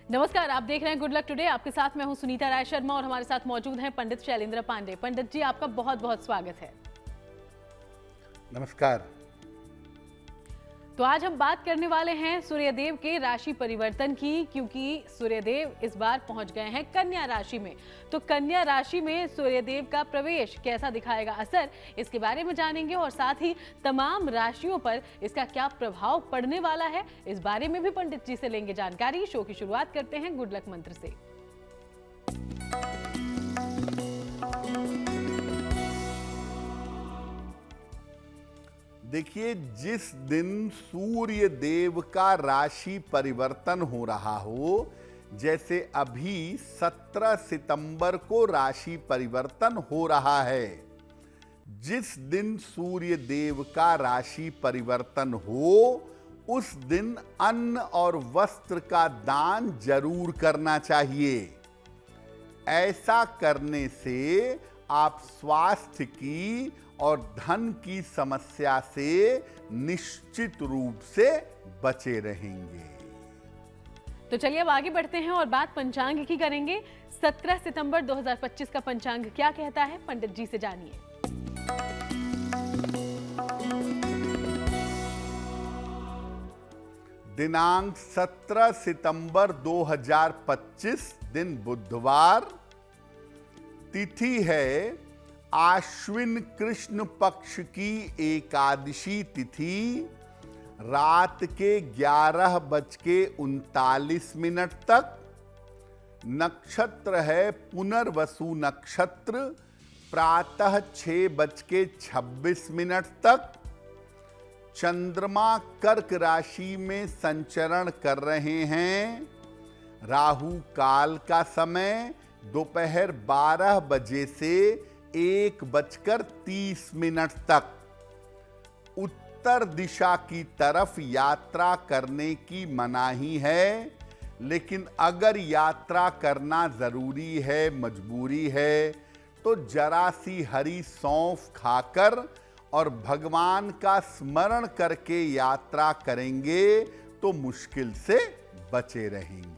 नमस्कार, आप देख रहे हैं गुड लक टुडे। आपके साथ मैं हूं सुनीता राय शर्मा और हमारे साथ मौजूद हैं पंडित शैलेंद्र पांडे। पंडित जी, आपका बहुत बहुत स्वागत है। नमस्कार। तो आज हम बात करने वाले हैं सूर्यदेव के राशि परिवर्तन की, क्योंकि सूर्यदेव इस बार पहुंच गए हैं कन्या राशि में। तो कन्या राशि में सूर्यदेव का प्रवेश कैसा दिखाएगा असर, इसके बारे में जानेंगे और साथ ही तमाम राशियों पर इसका क्या प्रभाव पड़ने वाला है, इस बारे में भी पंडित जी से लेंगे जानकारी। शो की शुरुआत करते हैं गुड लक मंत्र से। देखिए, जिस दिन सूर्य देव का राशि परिवर्तन हो रहा हो, जैसे अभी 17 सितंबर को राशि परिवर्तन हो रहा है, जिस दिन सूर्य देव का राशि परिवर्तन हो उस दिन अन्न और वस्त्र का दान जरूर करना चाहिए। ऐसा करने से आप स्वास्थ्य की और धन की समस्या से निश्चित रूप से बचे रहेंगे। तो चलिए अब आगे बढ़ते हैं और बात पंचांग की करेंगे। 17 सितंबर 2025 का पंचांग क्या कहता है, पंडित जी से जानिए। दिनांक 17 सितंबर 2025, दिन बुधवार, तिथि है आश्विन कृष्ण पक्ष की एकादशी तिथि, रात के 11:39 तक। नक्षत्र है पुनर्वसु नक्षत्र, प्रातः 6:26 तक। चंद्रमा कर्क राशि में संचरण कर रहे हैं। राहु काल का समय दोपहर 12 बजे से 1:30 तक। उत्तर दिशा की तरफ यात्रा करने की मनाही है, लेकिन अगर यात्रा करना जरूरी है, मजबूरी है, तो जरा सी हरी सौंफ खाकर और भगवान का स्मरण करके यात्रा करेंगे तो मुश्किल से बचे रहेंगे।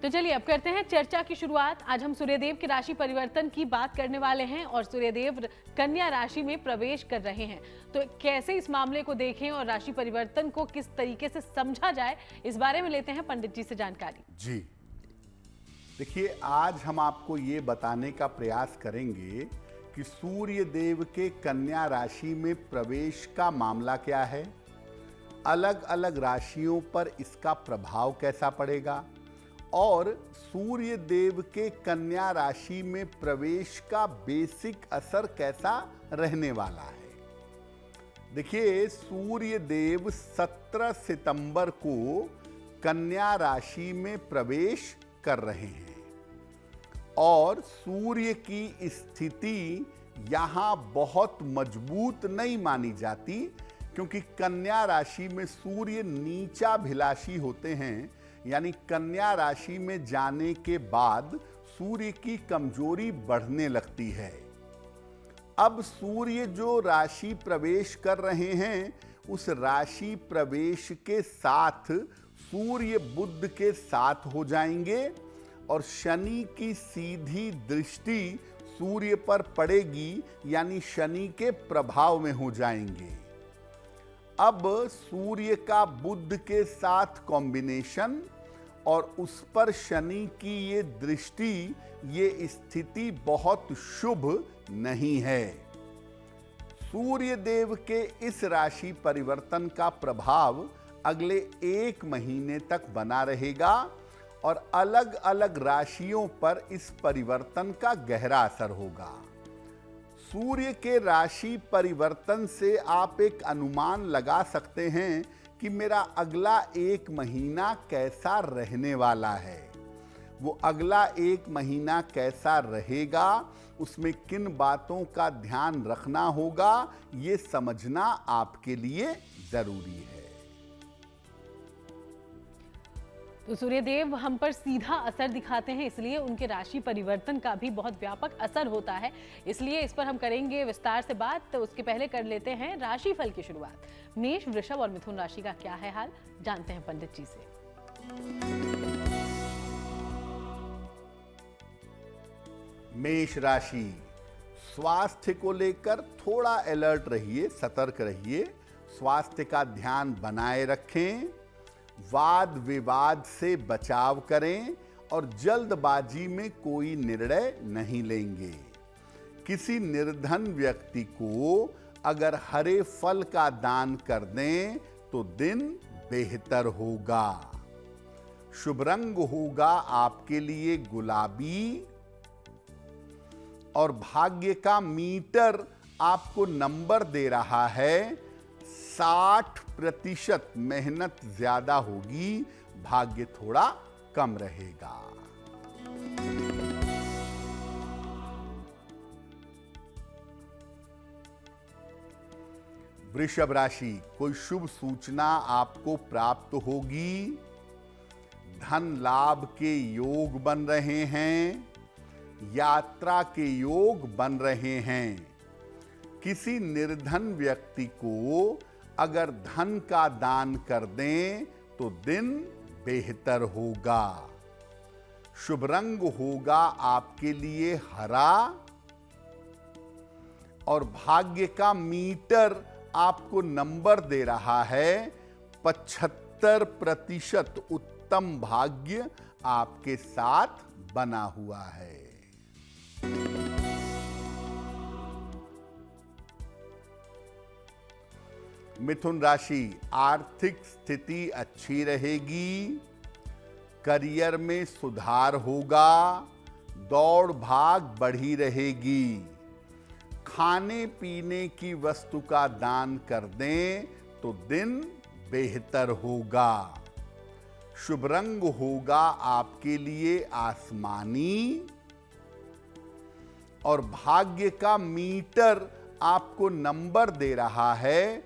तो चलिए अब करते हैं चर्चा की शुरुआत। आज हम सूर्यदेव की राशि परिवर्तन की बात करने वाले हैं और सूर्यदेव कन्या राशि में प्रवेश कर रहे हैं। तो कैसे इस मामले को देखें और राशि परिवर्तन को किस तरीके से समझा जाए, इस बारे में लेते हैं पंडित जी से जानकारी। जी देखिए, आज हम आपको ये बताने का प्रयास करेंगे कि सूर्य देव के कन्या राशि में प्रवेश का मामला क्या है, अलग अलग राशियों पर इसका प्रभाव कैसा पड़ेगा और सूर्य देव के कन्या राशि में प्रवेश का बेसिक असर कैसा रहने वाला है। देखिए, सूर्य देव 17 सितंबर को कन्या राशि में प्रवेश कर रहे हैं और सूर्य की स्थिति यहां बहुत मजबूत नहीं मानी जाती, क्योंकि कन्या राशि में सूर्य नीचाभिलाषी होते हैं, यानी कन्या राशि में जाने के बाद सूर्य की कमजोरी बढ़ने लगती है। अब सूर्य जो राशि प्रवेश कर रहे हैं, उस राशि प्रवेश के साथ सूर्य बुध के साथ हो जाएंगे और शनि की सीधी दृष्टि सूर्य पर पड़ेगी, यानी शनि के प्रभाव में हो जाएंगे। अब सूर्य का बुध के साथ कॉम्बिनेशन और उस पर शनि की ये दृष्टि, ये स्थिति बहुत शुभ नहीं है। सूर्य देव के इस राशि परिवर्तन का प्रभाव अगले 1 महीने तक बना रहेगा और अलग अलग राशियों पर इस परिवर्तन का गहरा असर होगा। सूर्य के राशि परिवर्तन से आप एक अनुमान लगा सकते हैं कि मेरा अगला 1 महीना कैसा रहने वाला है। वो अगला 1 महीना कैसा रहेगा, उसमें किन बातों का ध्यान रखना होगा, ये समझना आपके लिए जरूरी है। तो सूर्यदेव हम पर सीधा असर दिखाते हैं, इसलिए उनके राशि परिवर्तन का भी बहुत व्यापक असर होता है। इसलिए इस पर हम करेंगे विस्तार से बात। तो उसके पहले कर लेते हैं राशिफल की शुरुआत। मेष, वृषभ और मिथुन राशि का क्या है हाल, जानते हैं पंडित जी से। मेष राशि, स्वास्थ्य को लेकर थोड़ा अलर्ट रहिए, सतर्क रहिए, स्वास्थ्य का ध्यान बनाए रखें, वाद विवाद से बचाव करें और जल्दबाजी में कोई निर्णय नहीं लेंगे। किसी निर्धन व्यक्ति को अगर हरे फल का दान कर दें तो दिन बेहतर होगा। शुभ रंग होगा आपके लिए गुलाबी और भाग्य का मीटर आपको नंबर दे रहा है 60%। मेहनत ज्यादा होगी, भाग्य थोड़ा कम रहेगा। वृषभ राशि, कोई शुभ सूचना आपको प्राप्त होगी। धन लाभ के योग बन रहे हैं, यात्रा के योग बन रहे हैं। किसी निर्धन व्यक्ति को अगर धन का दान कर दें तो दिन बेहतर होगा। शुभ रंग होगा आपके लिए हरा और भाग्य का मीटर आपको नंबर दे रहा है 75%। उत्तम भाग्य आपके साथ बना हुआ है। मिथुन राशि, आर्थिक स्थिति अच्छी रहेगी, करियर में सुधार होगा, दौड़ भाग बढ़ी रहेगी। खाने पीने की वस्तु का दान कर दें तो दिन बेहतर होगा। शुभ रंग होगा आपके लिए आसमानी और भाग्य का मीटर आपको नंबर दे रहा है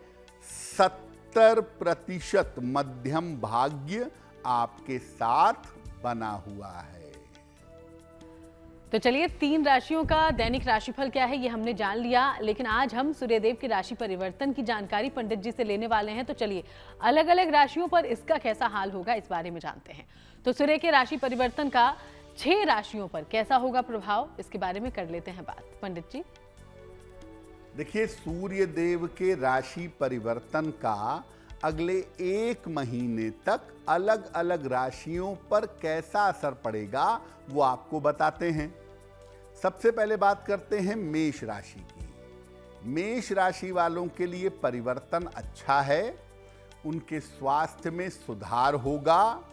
70%। मध्यम भाग्य आपके साथ बना हुआ है। तो चलिए, 3 राशियों का दैनिक राशिफल क्या है ये हमने जान लिया, लेकिन आज हम सूर्यदेव की राशि परिवर्तन की जानकारी पंडित जी से लेने वाले हैं। तो चलिए, अलग अलग राशियों पर इसका कैसा हाल होगा इस बारे में जानते हैं। तो सूर्य के राशि परिवर्तन का 6 राशियों पर कैसा होगा प्रभाव, इसके बारे में कर लेते हैं बात। पंडित जी देखिए, सूर्य देव के राशि परिवर्तन का अगले 1 महीने तक अलग अलग राशियों पर कैसा असर पड़ेगा वो आपको बताते हैं। सबसे पहले बात करते हैं मेष राशि की। मेष राशि वालों के लिए परिवर्तन अच्छा है, उनके स्वास्थ्य में सुधार होगा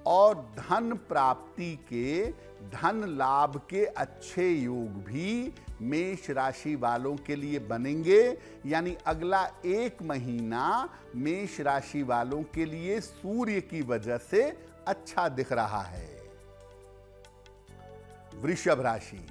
और धन प्राप्ति के, धन लाभ के अच्छे योग भी मेष राशि वालों के लिए बनेंगे। यानी अगला 1 महीना मेष राशि वालों के लिए सूर्य की वजह से अच्छा दिख रहा है। वृषभ राशि,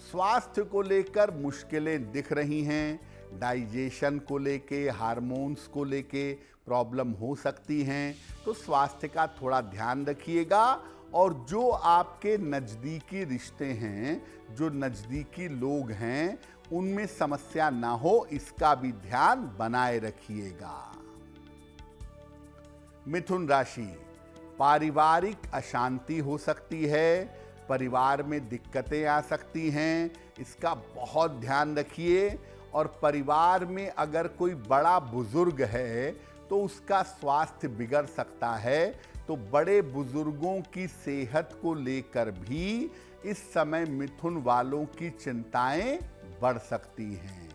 स्वास्थ्य को लेकर मुश्किलें दिख रही हैं, डाइजेशन को लेके, हार्मोन्स को लेके प्रॉब्लम हो सकती हैं, तो स्वास्थ्य का थोड़ा ध्यान रखिएगा। और जो आपके नज़दीकी रिश्ते हैं, जो नज़दीकी लोग हैं, उनमें समस्या ना हो, इसका भी ध्यान बनाए रखिएगा। मिथुन राशि, पारिवारिक अशांति हो सकती है, परिवार में दिक्कतें आ सकती हैं, इसका बहुत ध्यान रखिए। और परिवार में अगर कोई बड़ा बुजुर्ग है तो उसका स्वास्थ्य बिगड़ सकता है, तो बड़े बुजुर्गों की सेहत को लेकर भी इस समय मिथुन वालों की चिंताएं बढ़ सकती हैं।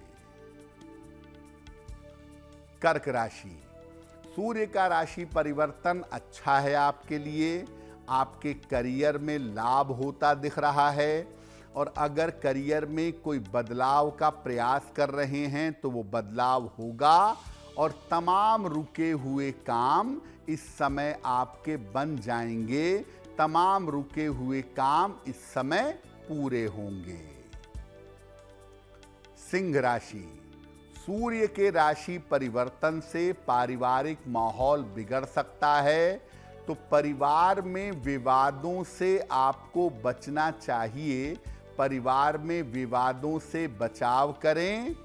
कर्क राशि, सूर्य का राशि परिवर्तन अच्छा है आपके लिए, आपके करियर में लाभ होता दिख रहा है। और अगर करियर में कोई बदलाव का प्रयास कर रहे हैं तो वो बदलाव होगा और तमाम रुके हुए काम इस समय आपके बन जाएंगे, तमाम रुके हुए काम इस समय पूरे होंगे। सिंह राशि, सूर्य के राशि परिवर्तन से पारिवारिक माहौल बिगड़ सकता है, तो परिवार में विवादों से आपको बचना चाहिए। परिवार में विवादों से बचाव करें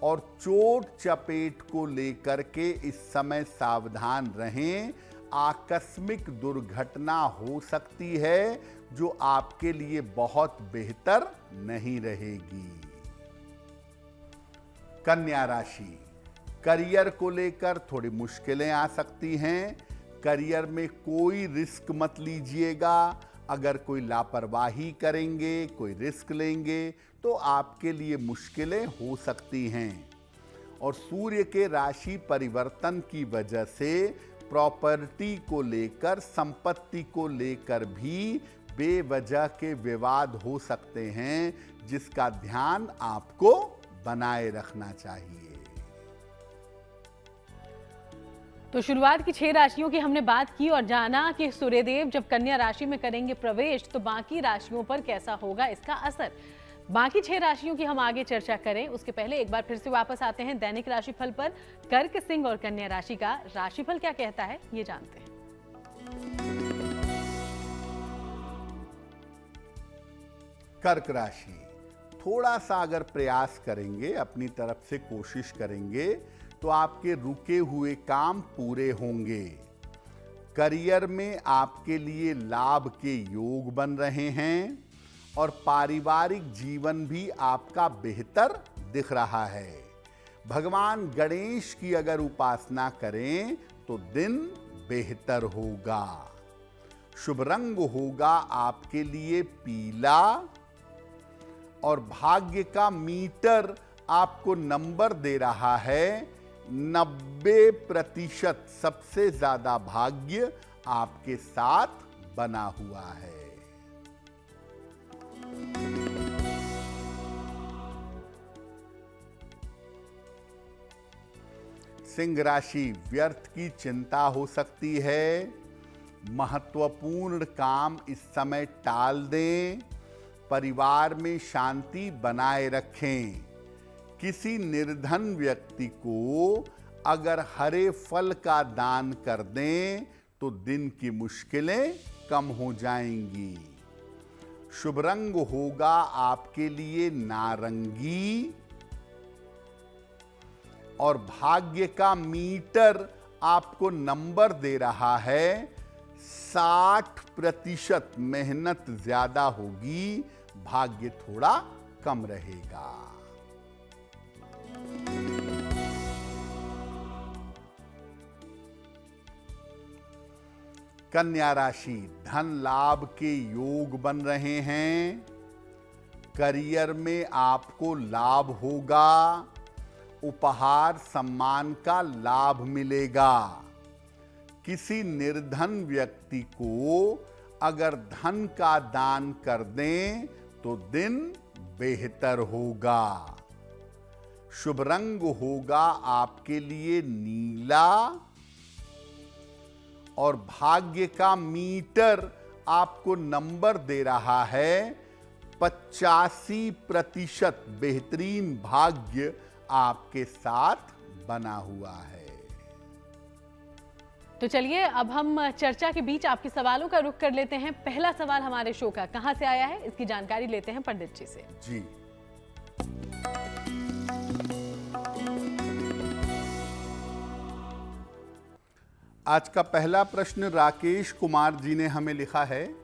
और चोट चपेट को लेकर के इस समय सावधान रहें। आकस्मिक दुर्घटना हो सकती है, जो आपके लिए बहुत बेहतर नहीं रहेगी। कन्या राशि, करियर को लेकर थोड़ी मुश्किलें आ सकती हैं। करियर में कोई रिस्क मत लीजिएगा। अगर कोई लापरवाही करेंगे, कोई रिस्क लेंगे तो आपके लिए मुश्किलें हो सकती हैं। और सूर्य के राशि परिवर्तन की वजह से प्रॉपर्टी को लेकर, संपत्ति को लेकर भी बेवजह के विवाद हो सकते हैं, जिसका ध्यान आपको बनाए रखना चाहिए। तो शुरुआत की 6 राशियों की हमने बात की और जाना कि सूर्यदेव जब कन्या राशि में करेंगे प्रवेश तो बाकी राशियों पर कैसा होगा इसका असर। बाकी 6 राशियों की हम आगे चर्चा करें उसके पहले एक बार फिर से वापस आते हैं दैनिक राशिफल पर। कर्क, सिंह और कन्या राशि का राशिफल क्या कहता है ये जानते हैं। कर्क राशि, थोड़ा सा अगर प्रयास करेंगे, अपनी तरफ से कोशिश करेंगे तो आपके रुके हुए काम पूरे होंगे। करियर में आपके लिए लाभ के योग बन रहे हैं और पारिवारिक जीवन भी आपका बेहतर दिख रहा है। भगवान गणेश की अगर उपासना करें तो दिन बेहतर होगा। शुभ रंग होगा आपके लिए पीला और भाग्य का मीटर आपको नंबर दे रहा है 90%। सबसे ज्यादा भाग्य आपके साथ बना हुआ है। सिंह राशि, व्यर्थ की चिंता हो सकती है। महत्वपूर्ण काम इस समय टाल दें। परिवार में शांति बनाए रखें। किसी निर्धन व्यक्ति को अगर हरे फल का दान कर दें तो दिन की मुश्किलें कम हो जाएंगी। शुभ रंग होगा आपके लिए नारंगी और भाग्य का मीटर आपको नंबर दे रहा है 60%। मेहनत ज्यादा होगी, भाग्य थोड़ा कम रहेगा। कन्या राशि, धन लाभ के योग बन रहे हैं। करियर में आपको लाभ होगा। उपहार सम्मान का लाभ मिलेगा। किसी निर्धन व्यक्ति को अगर धन का दान कर दें तो दिन बेहतर होगा। शुभ रंग होगा आपके लिए नीला और भाग्य का मीटर आपको नंबर दे रहा है 85%। बेहतरीन भाग्य आपके साथ बना हुआ है। तो चलिए अब हम चर्चा के बीच आपके सवालों का रुख कर लेते हैं। पहला सवाल हमारे शो का कहां से आया है इसकी जानकारी लेते हैं पंडित जी से। जी, आज का पहला प्रश्न राकेश कुमार जी ने हमें लिखा है।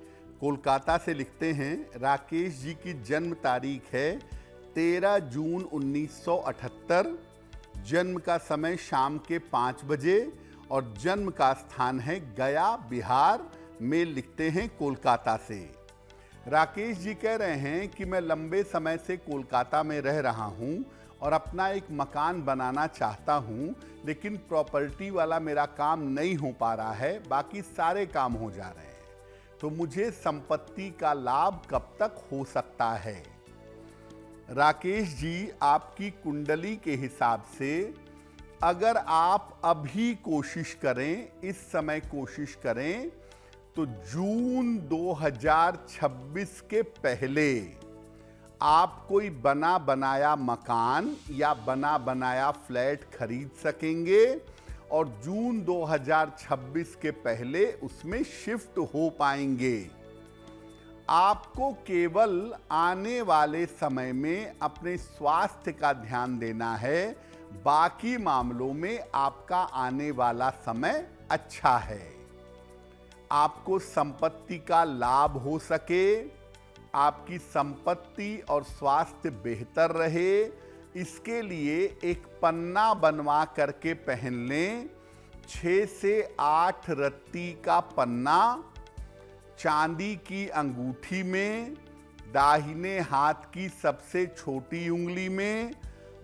कोलकाता से लिखते हैं। राकेश जी की जन्म तारीख है 13 जून 1978। जन्म का समय शाम के 5 बजे और जन्म का स्थान है गया, बिहार। मेल लिखते हैं कोलकाता से। राकेश जी कह रहे हैं कि मैं लंबे समय से कोलकाता में रह रहा हूं और अपना एक मकान बनाना चाहता हूं, लेकिन प्रॉपर्टी वाला मेरा काम नहीं हो पा रहा है। बाकी सारे काम हो जा रहे हैं। तो मुझे संपत्ति का लाभ कब तक हो सकता है? राकेश जी, आपकी कुंडली के हिसाब से अगर आप अभी कोशिश करें, इस समय कोशिश करें, तो जून 2026 के पहले आप कोई बना बनाया मकान या बना बनाया फ्लैट खरीद सकेंगे और जून 2026 के पहले उसमें शिफ्ट हो पाएंगे। आपको केवल आने वाले समय में अपने स्वास्थ्य का ध्यान देना है। बाकी मामलों में आपका आने वाला समय अच्छा है। आपको संपत्ति का लाभ हो सके, आपकी संपत्ति और स्वास्थ्य बेहतर रहे, इसके लिए एक पन्ना बनवा करके पहन लें। 6 से 8 रत्ती का पन्ना चांदी की अंगूठी में, दाहिने हाथ की सबसे छोटी उंगली में,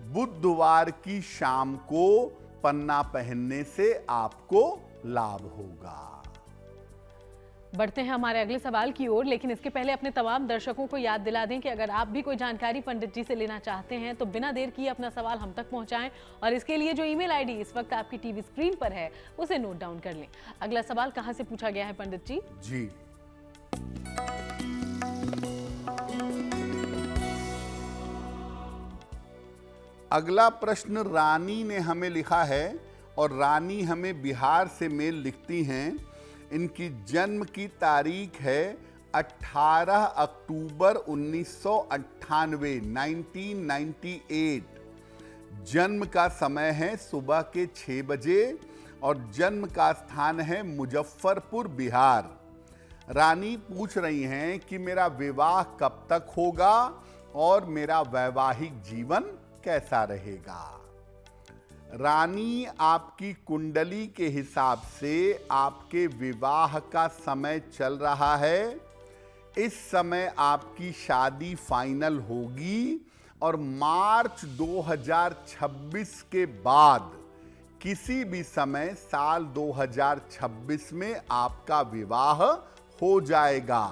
बुधवार की शाम को पन्ना पहनने से आपको लाभ होगा। बढ़ते हैं हमारे अगले सवाल की ओर, लेकिन इसके पहले अपने तमाम दर्शकों को याद दिला दें कि अगर आप भी कोई जानकारी पंडित जी से लेना चाहते हैं तो बिना देर किए अपना सवाल हम तक पहुंचाएं, और इसके लिए जो ईमेल आईडी इस वक्त आपकी टीवी स्क्रीन पर है उसे नोट डाउन कर लें। अगला सवाल कहां से पूछा गया है पंडित जी? जी, अगला प्रश्न रानी ने हमें लिखा है, और रानी हमें बिहार से मेल लिखती हैं। इनकी जन्म की तारीख है 18 अक्टूबर 1998, 1998। जन्म का समय है सुबह के 6 बजे और जन्म का स्थान है मुजफ्फरपुर, बिहार। रानी पूछ रही हैं कि मेरा विवाह कब तक होगा और मेरा वैवाहिक जीवन कैसा रहेगा। रानी, आपकी कुंडली के हिसाब से आपके विवाह का समय चल रहा है। इस समय आपकी शादी फाइनल होगी और मार्च 2026 के बाद किसी भी समय साल 2026 में आपका विवाह हो जाएगा।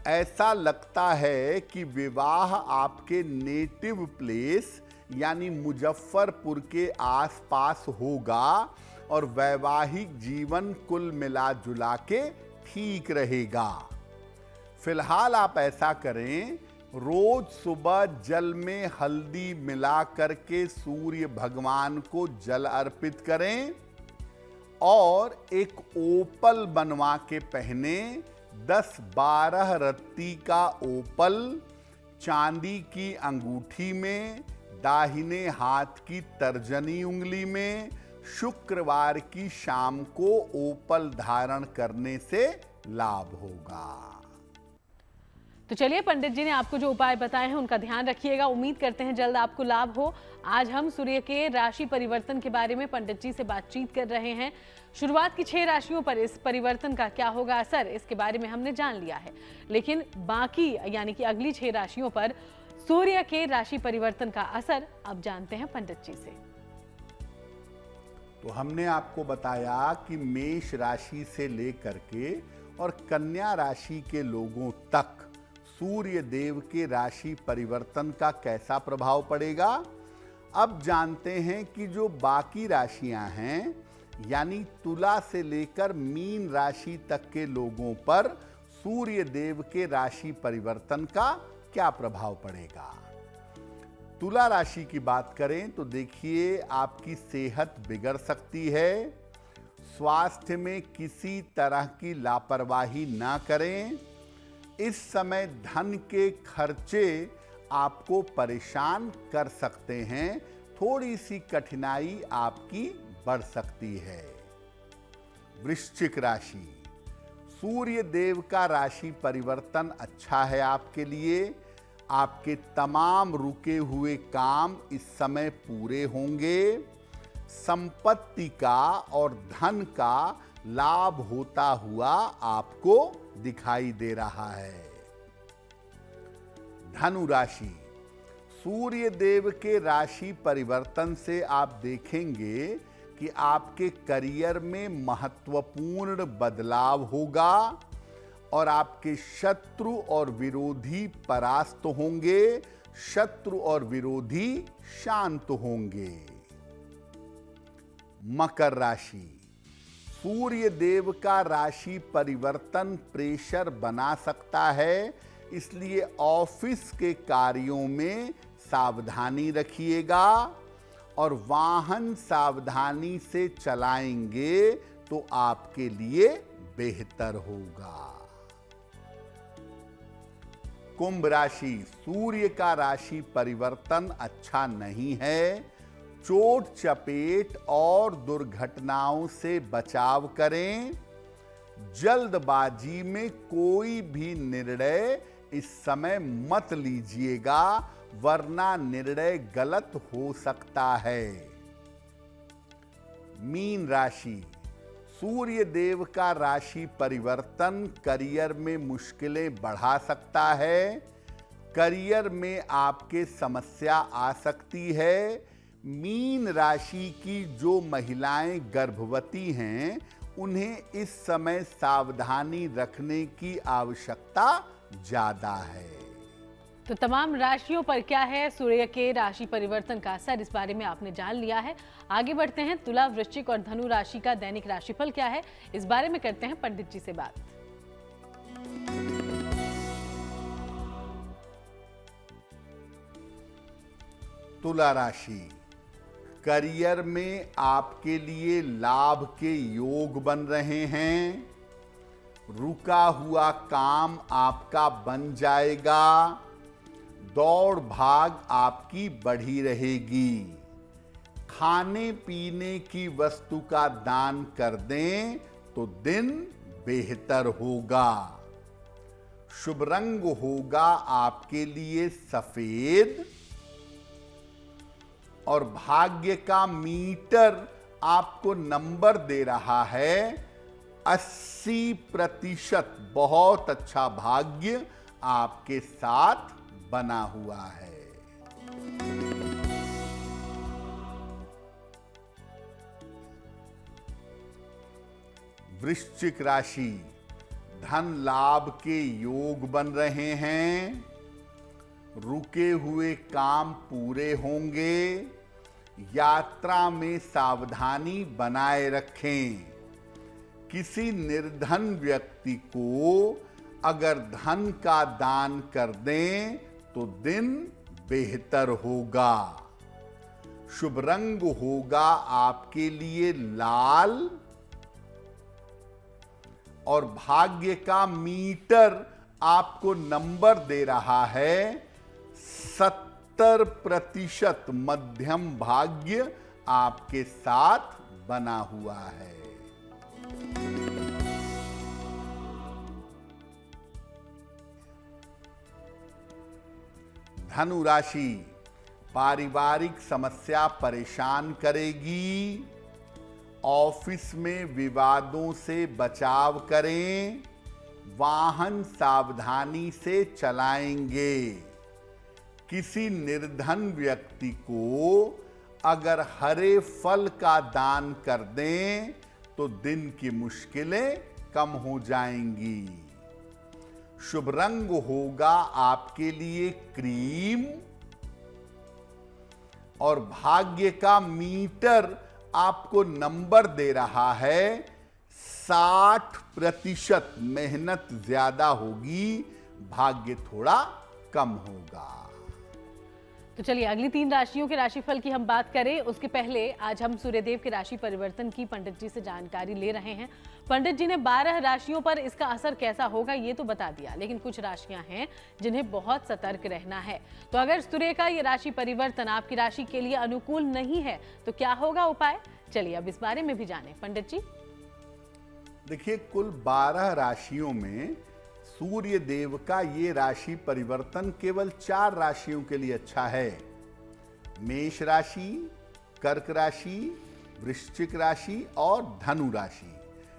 ऐसा लगता है कि विवाह आपके नेटिव प्लेस यानी मुजफ्फरपुर के आसपास होगा और वैवाहिक जीवन कुल मिला जुला के ठीक रहेगा। फिलहाल आप ऐसा करें, रोज सुबह जल में हल्दी मिला करके सूर्य भगवान को जल अर्पित करें और एक ओपल बनवा के पहने। 10-12 रत्ती का ओपल चांदी की अंगूठी में, दाहिने हाथ की तर्जनी उंगली में, शुक्रवार की शाम को ओपल धारण करने से लाभ होगा। तो चलिए, पंडित जी ने आपको जो उपाय बताए हैं उनका ध्यान रखिएगा। उम्मीद करते हैं जल्द आपको लाभ हो। आज हम सूर्य के राशि परिवर्तन के बारे में पंडित जी से बातचीत कर रहे हैं। शुरुआत की 6 राशियों पर इस परिवर्तन का क्या होगा असर, इसके बारे में हमने जान लिया है, लेकिन बाकी यानी कि अगली 6 राशियों पर सूर्य के राशि परिवर्तन का असर अब जानते हैं पंडित जी से। तो हमने आपको बताया कि मेष राशि से लेकर के और कन्या राशि के लोगों तक सूर्य देव के राशि परिवर्तन का कैसा प्रभाव पड़ेगा। अब जानते हैं कि जो बाकी राशियां हैं यानी तुला से लेकर मीन राशि तक के लोगों पर सूर्य देव के राशि परिवर्तन का क्या प्रभाव पड़ेगा। तुला राशि की बात करें तो देखिए, आपकी सेहत बिगड़ सकती है। स्वास्थ्य में किसी तरह की लापरवाही ना करें। इस समय धन के खर्चे आपको परेशान कर सकते हैं। थोड़ी सी कठिनाई आपकी बढ़ सकती है। वृश्चिक राशि, सूर्य देव का राशि परिवर्तन अच्छा है आपके लिए। आपके तमाम रुके हुए काम इस समय पूरे होंगे। संपत्ति का और धन का लाभ होता हुआ आपको दिखाई दे रहा है। धनु राशि, सूर्य देव के राशि परिवर्तन से आप देखेंगे कि आपके करियर में महत्वपूर्ण बदलाव होगा और आपके शत्रु और विरोधी परास्त होंगे, शत्रु और विरोधी शांत होंगे। मकर राशि, सूर्य देव का राशि परिवर्तन प्रेशर बना सकता है, इसलिए ऑफिस के कार्यों में सावधानी रखिएगा और वाहन सावधानी से चलाएंगे तो आपके लिए बेहतर होगा। कुंभ राशि, सूर्य का राशि परिवर्तन अच्छा नहीं है। चोट चपेट और दुर्घटनाओं से बचाव करें। जल्दबाजी में कोई भी निर्णय इस समय मत लीजिएगा, वरना निर्णय गलत हो सकता है। मीन राशि, सूर्य देव का राशि परिवर्तन करियर में मुश्किलें बढ़ा सकता है। करियर में आपके समस्या आ सकती है। मीन राशि की जो महिलाएं गर्भवती हैं, उन्हें इस समय सावधानी रखने की आवश्यकता ज्यादा है। तो तमाम राशियों पर क्या है सूर्य के राशि परिवर्तन का असर, इस बारे में आपने जान लिया है। आगे बढ़ते हैं, तुला, वृश्चिक और धनु राशि का दैनिक राशिफल क्या है, इस बारे में करते हैं पंडित जी से बात। तुला राशि, करियर में आपके लिए लाभ के योग बन रहे हैं। रुका हुआ काम आपका बन जाएगा। दौड़ भाग आपकी बढ़ी रहेगी। खाने पीने की वस्तु का दान कर दें तो दिन बेहतर होगा। शुभ रंग होगा आपके लिए सफेद और भाग्य का मीटर आपको नंबर दे रहा है 80%। बहुत अच्छा भाग्य आपके साथ बना हुआ है। वृश्चिक राशि, धन लाभ के योग बन रहे हैं। रुके हुए काम पूरे होंगे। यात्रा में सावधानी बनाए रखें। किसी निर्धन व्यक्ति को अगर धन का दान कर दें तो दिन बेहतर होगा। शुभ रंग होगा आपके लिए लाल और भाग्य का मीटर आपको नंबर दे रहा है 70%। मध्यम भाग्य आपके साथ बना हुआ है। धनु राशि, पारिवारिक समस्या परेशान करेगी। ऑफिस में विवादों से बचाव करें। वाहन सावधानी से चलाएंगे। किसी निर्धन व्यक्ति को अगर हरे फल का दान कर दें तो दिन की मुश्किलें कम हो जाएंगी। शुभ रंग होगा आपके लिए क्रीम और भाग्य का मीटर आपको नंबर दे रहा है 60%। मेहनत ज्यादा होगी, भाग्य थोड़ा कम होगा। तो चलिए अगली 3 राशियों के राशिफल की हम बात करें, उसके पहले आज हम सूर्यदेव के राशि परिवर्तन की पंडित जी से जानकारी ले रहे हैं। पंडित जी ने 12 राशियों पर इसका असर कैसा होगा ये तो बता दिया, लेकिन कुछ राशियां हैं जिन्हें बहुत सतर्क रहना है। तो अगर सूर्य का ये राशि परिवर्तन आपकी राशि के लिए अनुकूल नहीं है तो क्या होगा उपाय, चलिए अब इस बारे में भी जानें। पंडित जी देखिए, कुल 12 राशियों में सूर्य देव का ये राशि परिवर्तन केवल 4 राशियों के लिए अच्छा है। मेष राशि, कर्क राशि, वृश्चिक राशि और धनु राशि।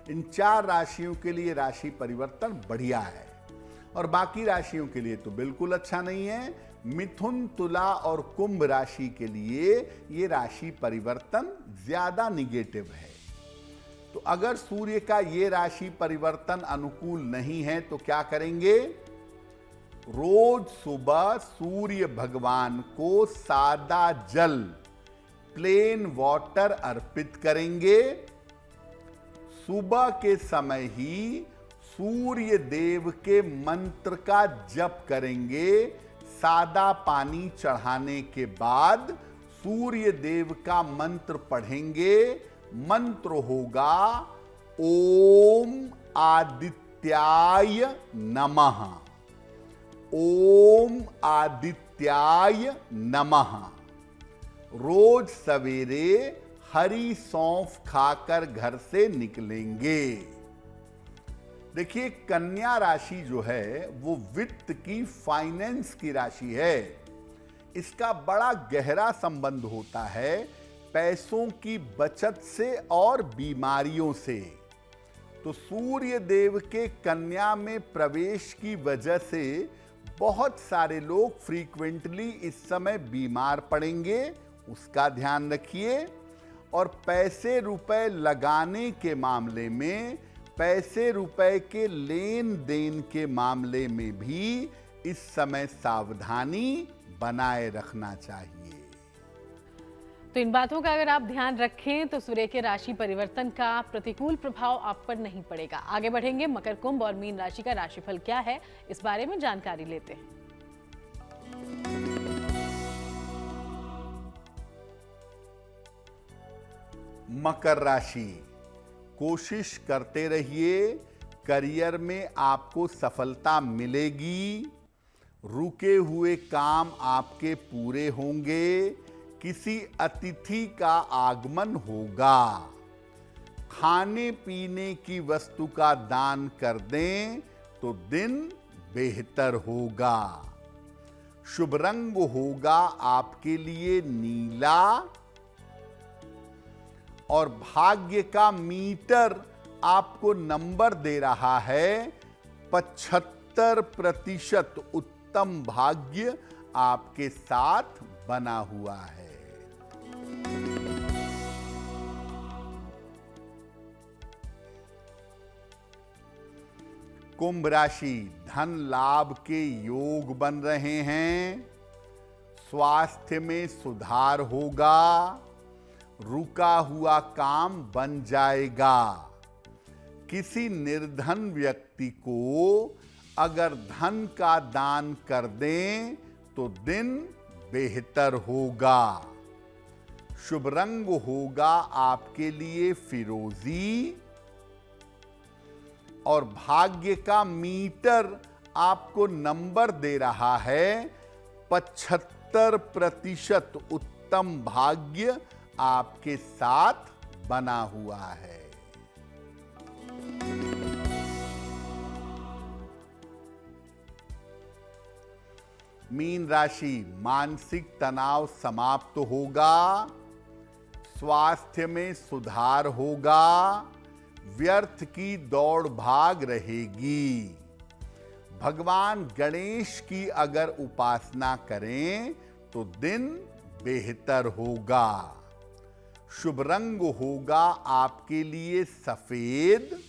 इन 4 राशियों के लिए राशि परिवर्तन बढ़िया है और बाकी राशियों के लिए तो बिल्कुल अच्छा नहीं है। मिथुन, तुला और कुंभ राशि के लिए ये राशि परिवर्तन ज्यादा निगेटिव है। तो अगर सूर्य का ये राशि परिवर्तन अनुकूल नहीं है तो क्या करेंगे? रोज सुबह सूर्य भगवान को सादा जल, प्लेन वाटर अर्पित करेंगे। सुबह के समय ही सूर्य देव के मंत्र का जप करेंगे। सादा पानी चढ़ाने के बाद सूर्य देव का मंत्र पढ़ेंगे। मंत्र होगा ओम आदित्याय नमः, ओम आदित्याय नमः। रोज सवेरे हरी सौंफ खाकर घर से निकलेंगे। देखिए, कन्या राशि जो है वो वित्त की, फाइनेंस की राशि है। इसका बड़ा गहरा संबंध होता है पैसों की बचत से और बीमारियों से। तो सूर्य देव के कन्या में प्रवेश की वजह से बहुत सारे लोग फ्रीक्वेंटली इस समय बीमार पड़ेंगे, उसका ध्यान रखिए। और पैसे रुपए लगाने के मामले में, पैसे रुपए के लेन देन के मामले में भी इस समय सावधानी बनाए रखना चाहिए। तो इन बातों का अगर आप ध्यान रखें तो सूर्य के राशि परिवर्तन का प्रतिकूल प्रभाव आप पर नहीं पड़ेगा। आगे बढ़ेंगे, मकर, कुंभ और मीन राशि का राशिफल क्या है, इस बारे में जानकारी लेते हैं। मकर राशि, कोशिश करते रहिए, करियर में आपको सफलता मिलेगी। रुके हुए काम आपके पूरे होंगे। किसी अतिथि का आगमन होगा। खाने पीने की वस्तु का दान कर दें तो दिन बेहतर होगा। शुभ रंग होगा आपके लिए नीला। और भाग्य का मीटर आपको नंबर दे रहा है 75% उत्तम भाग्य आपके साथ बना हुआ है। कुंभ राशि, धन लाभ के योग बन रहे हैं। स्वास्थ्य में सुधार होगा। रुका हुआ काम बन जाएगा। किसी निर्धन व्यक्ति को अगर धन का दान कर दें तो दिन बेहतर होगा। शुभ रंग होगा आपके लिए फिरोजी। और भाग्य का मीटर आपको नंबर दे रहा है 75% उत्तम भाग्य आपके साथ बना हुआ है। मीन राशि, मानसिक तनाव समाप्त होगा। स्वास्थ्य में सुधार होगा। व्यर्थ की दौड़ भाग रहेगी। भगवान गणेश की अगर उपासना करें तो दिन बेहतर होगा। शुभ रंग होगा आपके लिए सफेद।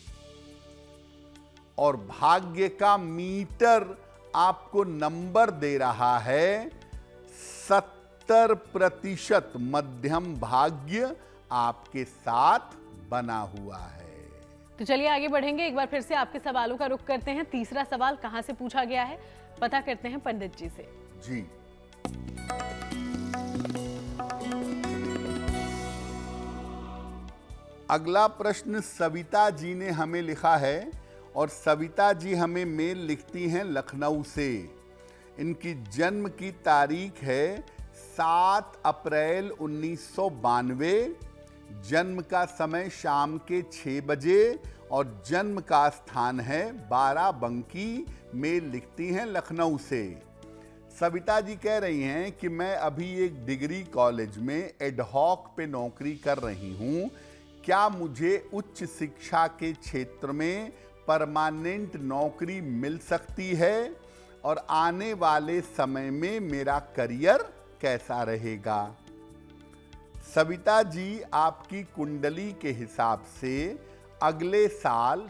और भाग्य का मीटर आपको नंबर दे रहा है 70% मध्यम भाग्य आपके साथ बना हुआ है। तो चलिए आगे बढ़ेंगे, एक बार फिर से आपके सवालों का रुख करते हैं। तीसरा सवाल कहां से पूछा गया है, पता करते हैं पंडित जी से। जी, अगला प्रश्न सविता जी ने हमें लिखा है और सविता जी हमें मेल लिखती हैं लखनऊ से। इनकी जन्म की तारीख है 7 अप्रैल 1992। जन्म का समय शाम के 6 बजे और जन्म का स्थान है बाराबंकी। मेल लिखती हैं लखनऊ से। सविता जी कह रही हैं कि मैं अभी एक डिग्री कॉलेज में एडहॉक पे नौकरी कर रही हूं। क्या मुझे उच्च शिक्षा के क्षेत्र में परमानेंट नौकरी मिल सकती है और आने वाले समय में मेरा करियर कैसा रहेगा? सविता जी, आपकी कुंडली के हिसाब से अगले साल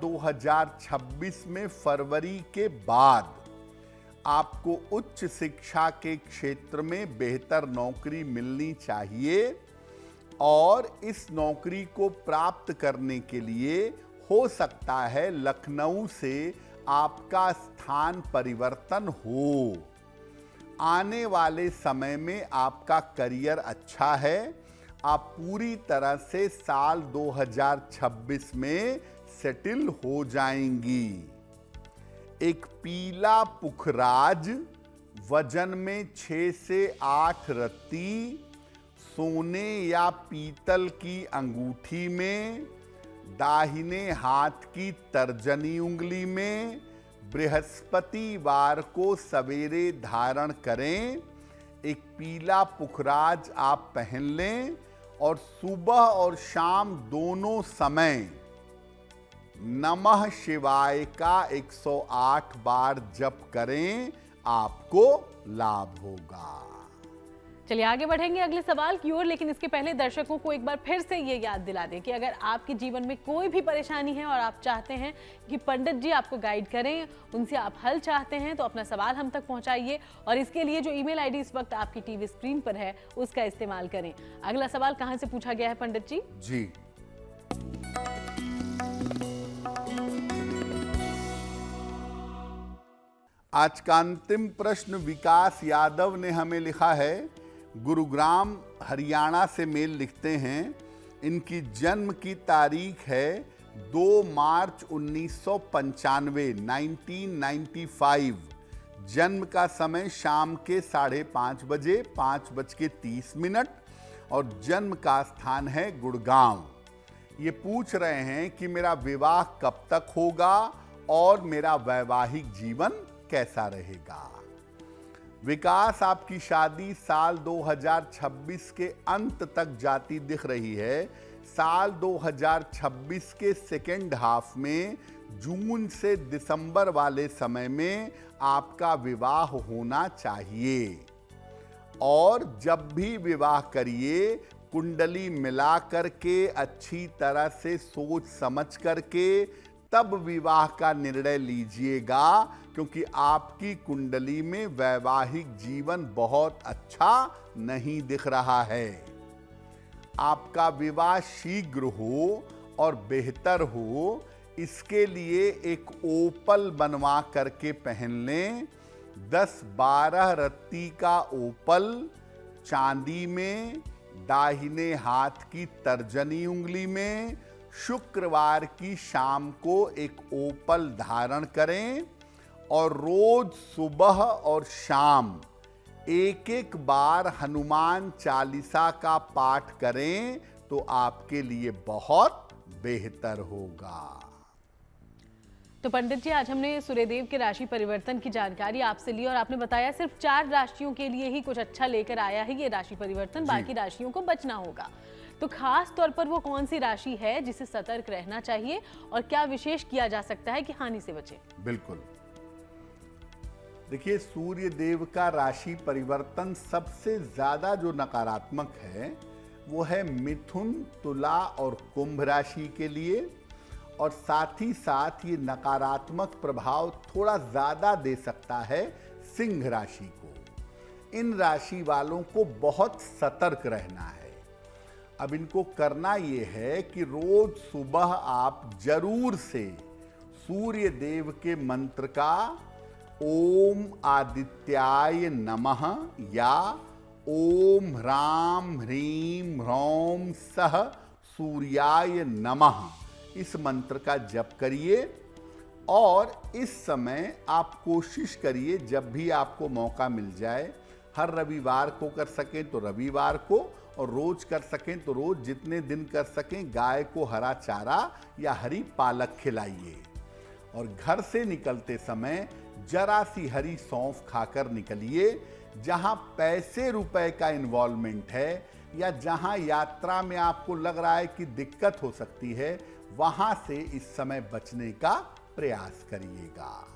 2026 में फरवरी के बाद आपको उच्च शिक्षा के क्षेत्र में बेहतर नौकरी मिलनी चाहिए। और इस नौकरी को प्राप्त करने के लिए हो सकता है लखनऊ से आपका स्थान परिवर्तन हो। आने वाले समय में आपका करियर अच्छा है। आप पूरी तरह से साल 2026 में सेटल हो जाएंगी। एक पीला पुखराज, वजन में 6 से 8 रत्ती, सोने या पीतल की अंगूठी में दाहिने हाथ की तर्जनी उंगली में बृहस्पतिवार को सवेरे धारण करें। एक पीला पुखराज आप पहन लें और सुबह और शाम दोनों समय नमः शिवाय का 108 बार जप करें, आपको लाभ होगा। चलिए आगे बढ़ेंगे अगले सवाल की ओर, लेकिन इसके पहले दर्शकों को एक बार फिर से ये याद दिला दें कि अगर आपके जीवन में कोई भी परेशानी है और आप चाहते हैं कि पंडित जी आपको गाइड करें, उनसे आप हल चाहते हैं, तो अपना सवाल हम तक पहुंचाइए और इसके लिए जो ईमेल आईडी इस वक्त आपकी टीवी स्क्रीन पर है उसका इस्तेमाल करें। अगला सवाल कहां से पूछा गया है पंडित जी? जी, आज का अंतिम प्रश्न विकास यादव ने हमें लिखा है, गुरुग्राम हरियाणा से मेल लिखते हैं। इनकी जन्म की तारीख है 2 मार्च 1995, 1995। जन्म का समय शाम के 5:30 बजे, 5:30 और जन्म का स्थान है गुड़गांव। ये पूछ रहे हैं कि मेरा विवाह कब तक होगा और मेरा वैवाहिक जीवन कैसा रहेगा। विकास, आपकी शादी साल 2026 के अंत तक जाती दिख रही है। साल 2026 के सेकेंड हाफ में, जून से दिसंबर वाले समय में आपका विवाह होना चाहिए। और जब भी विवाह करिए, कुंडली मिला करके अच्छी तरह से सोच समझ करके तब विवाह का निर्णय लीजिएगा, क्योंकि आपकी कुंडली में वैवाहिक जीवन बहुत अच्छा नहीं दिख रहा है। आपका विवाह शीघ्र हो और बेहतर हो, इसके लिए एक ओपल बनवा करके पहन लें। 10-12 रत्ती का ओपल चांदी में, दाहिने हाथ की तर्जनी उंगली में, शुक्रवार की शाम को एक ओपल धारण करें और रोज सुबह और शाम एक बार हनुमान चालीसा का पाठ करें तो आपके लिए बहुत बेहतर होगा। तो पंडित जी, आज हमने सूर्यदेव के राशि परिवर्तन की जानकारी आपसे ली और आपने बताया सिर्फ 4 राशियों के लिए ही कुछ अच्छा लेकर आया है ये राशि परिवर्तन, बाकी राशियों को बचना होगा। तो खास तौर पर वो कौन सी राशि है जिसे सतर्क रहना चाहिए और क्या विशेष किया जा सकता है कि हानि से बचे? बिल्कुल, देखिए, सूर्य देव का राशि परिवर्तन सबसे ज्यादा जो नकारात्मक है वो है मिथुन, तुला और कुंभ राशि के लिए, और साथ ही साथ ये नकारात्मक प्रभाव थोड़ा ज्यादा दे सकता है सिंह राशि को। इन राशि वालों को बहुत सतर्क रहना है। अब इनको करना ये है कि रोज सुबह आप जरूर से सूर्य देव के मंत्र का ओम आदित्याय नमः या ओम ह्राम ह्रीम ह्रौम सह सूर्याय नमः, इस मंत्र का जप करिए। और इस समय आप कोशिश करिए, जब भी आपको मौका मिल जाए, हर रविवार को कर सकें तो रविवार को, और रोज कर सकें तो रोज, जितने दिन कर सकें गाय को हरा चारा या हरी पालक खिलाइए। और घर से निकलते समय जरा सी हरी सौंफ खाकर निकलिए। जहां पैसे रुपए का इन्वॉल्वमेंट है या जहां यात्रा में आपको लग रहा है कि दिक्कत हो सकती है, वहां से इस समय बचने का प्रयास करिएगा।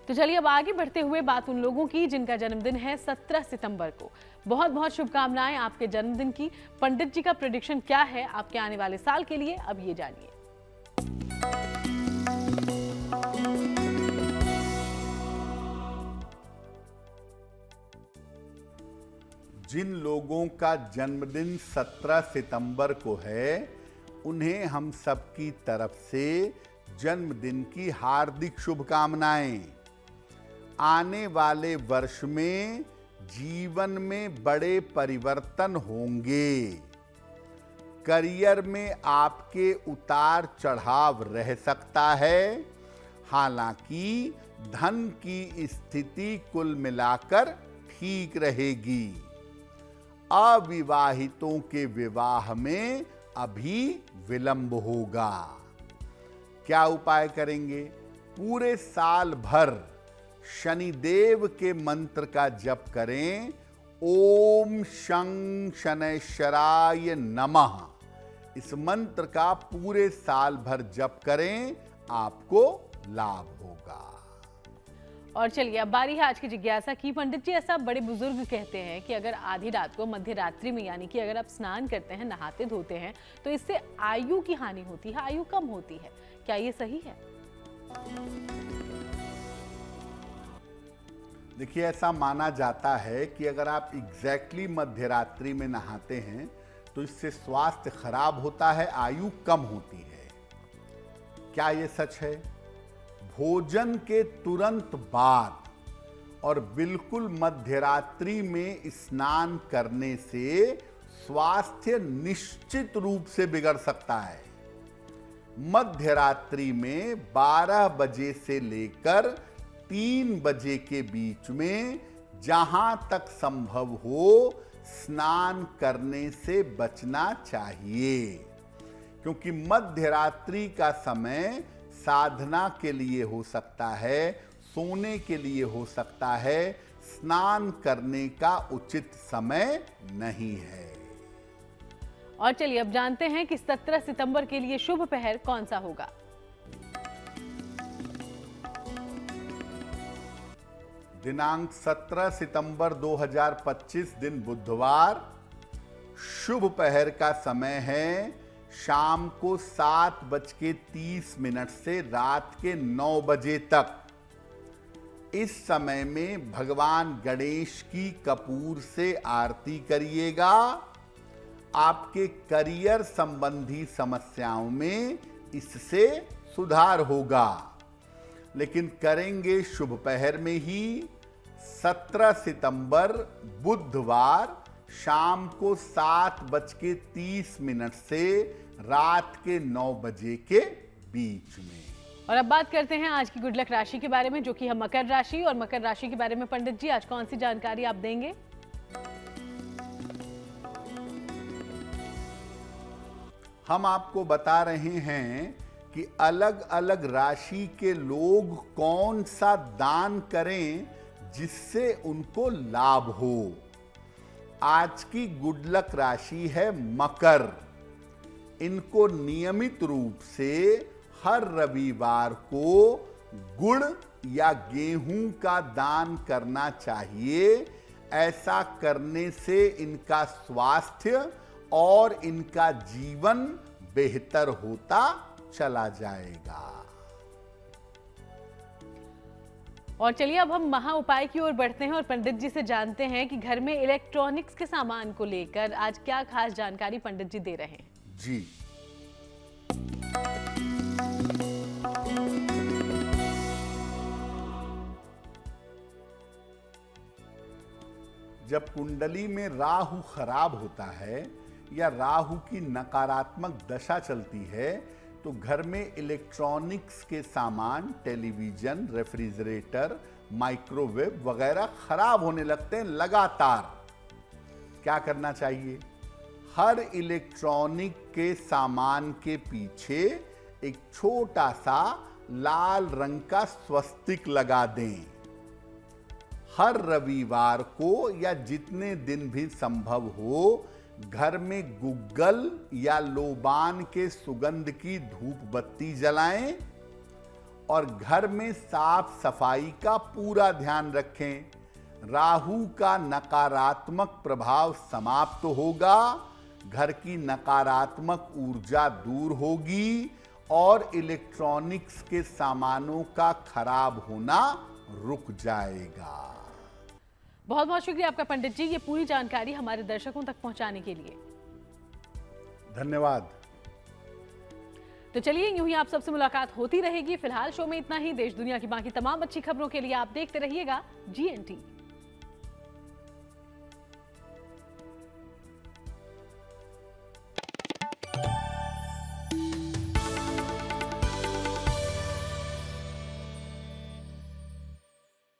तो चलिए अब आगे बढ़ते हुए बात उन लोगों की जिनका जन्मदिन है 17 सितंबर को। बहुत बहुत शुभकामनाएं आपके जन्मदिन की। पंडित जी का प्रेडिक्शन क्या है आपके आने वाले साल के लिए, अब ये जानिए। जिन लोगों का जन्मदिन 17 सितंबर को है, उन्हें हम सबकी तरफ से जन्मदिन की हार्दिक शुभकामनाएं। आने वाले वर्ष में जीवन में बड़े परिवर्तन होंगे। करियर में आपके उतार चढ़ाव रह सकता है, हालांकि धन की स्थिति कुल मिलाकर ठीक रहेगी। अविवाहितों के विवाह में अभी विलंब होगा। क्या उपाय करेंगे? पूरे साल भर शनिदेव के मंत्र का जप करें। ओम शं शनैश्चराय नमः। इस मंत्र का पूरे साल भर जप करें, आपको लाभ होगा। और चलिए अब बारी है आज की जिज्ञासा की। पंडित जी, ऐसा बड़े बुजुर्ग कहते हैं कि अगर आधी रात को मध्य रात्रि में, यानी कि अगर आप स्नान करते हैं, नहाते धोते हैं, तो इससे आयु की हानि होती है, आयु कम होती है। क्या ये सही है? देखिए, ऐसा माना जाता है कि अगर आप एग्जैक्टली मध्य रात्रि में नहाते हैं तो इससे स्वास्थ्य खराब होता है, आयु कम होती है। क्या ये सच है? भोजन के तुरंत बाद और बिल्कुल मध्यरात्रि में स्नान करने से स्वास्थ्य निश्चित रूप से बिगड़ सकता है। मध्यरात्रि में 12 बजे से लेकर 3 बजे के बीच में जहां तक संभव हो स्नान करने से बचना चाहिए, क्योंकि मध्यरात्रि का समय साधना के लिए हो सकता है, सोने के लिए हो सकता है, स्नान करने का उचित समय नहीं है। और चलिए अब जानते हैं कि 17 सितंबर के लिए शुभ पहर कौन सा होगा। दिनांक 17 सितंबर 2025 दिन बुधवार। शुभ पहर का समय है शाम को 7:30 से रात के 9 बजे तक। इस समय में भगवान गणेश की कपूर से आरती करिएगा। आपके करियर संबंधी समस्याओं में इससे सुधार होगा। लेकिन करेंगे शुभ पहर में ही 17 सितंबर बुधवार शाम को 7:30 से रात के 9 बजे के बीच में। और अब बात करते हैं आज की गुड लक राशि के बारे में, जो कि है मकर राशि। और मकर राशि के बारे में पंडित जी आज कौन सी जानकारी आप देंगे? हम आपको बता रहे हैं कि अलग अलग राशि के लोग कौन सा दान करें जिससे उनको लाभ हो। आज की गुड लक राशि है मकर। इनको नियमित रूप से हर रविवार को गुड़ या गेहूं का दान करना चाहिए। ऐसा करने से इनका स्वास्थ्य और इनका जीवन बेहतर होता चला जाएगा। और चलिए अब हम महा उपाय की ओर बढ़ते हैं और पंडित जी से जानते हैं कि घर में इलेक्ट्रॉनिक्स के सामान को लेकर आज क्या खास जानकारी पंडित जी दे रहे हैं। जी, जब कुंडली में राहु खराब होता है या राहु की नकारात्मक दशा चलती है तो घर में इलेक्ट्रॉनिक्स के सामान, टेलीविजन, रेफ्रिजरेटर, माइक्रोवेव वगैरह खराब होने लगते हैं लगातार। क्या करना चाहिए? हर इलेक्ट्रॉनिक के सामान के पीछे एक छोटा सा लाल रंग का स्वस्तिक लगा दें। हर रविवार को या जितने दिन भी संभव हो घर में गुग्गल या लोबान के सुगंध की धूप बत्ती जलाएं और घर में साफ सफाई का पूरा ध्यान रखें। राहु का नकारात्मक प्रभाव समाप्त होगा, घर की नकारात्मक ऊर्जा दूर होगी और इलेक्ट्रॉनिक्स के सामानों का खराब होना रुक जाएगा। बहुत बहुत शुक्रिया आपका पंडित जी, ये पूरी जानकारी हमारे दर्शकों तक पहुंचाने के लिए। धन्यवाद। तो चलिए यूं ही आप सबसे मुलाकात होती रहेगी। फिलहाल शो में इतना ही। देश दुनिया की बाकी तमाम अच्छी खबरों के लिए आप देखते रहिएगा GNT।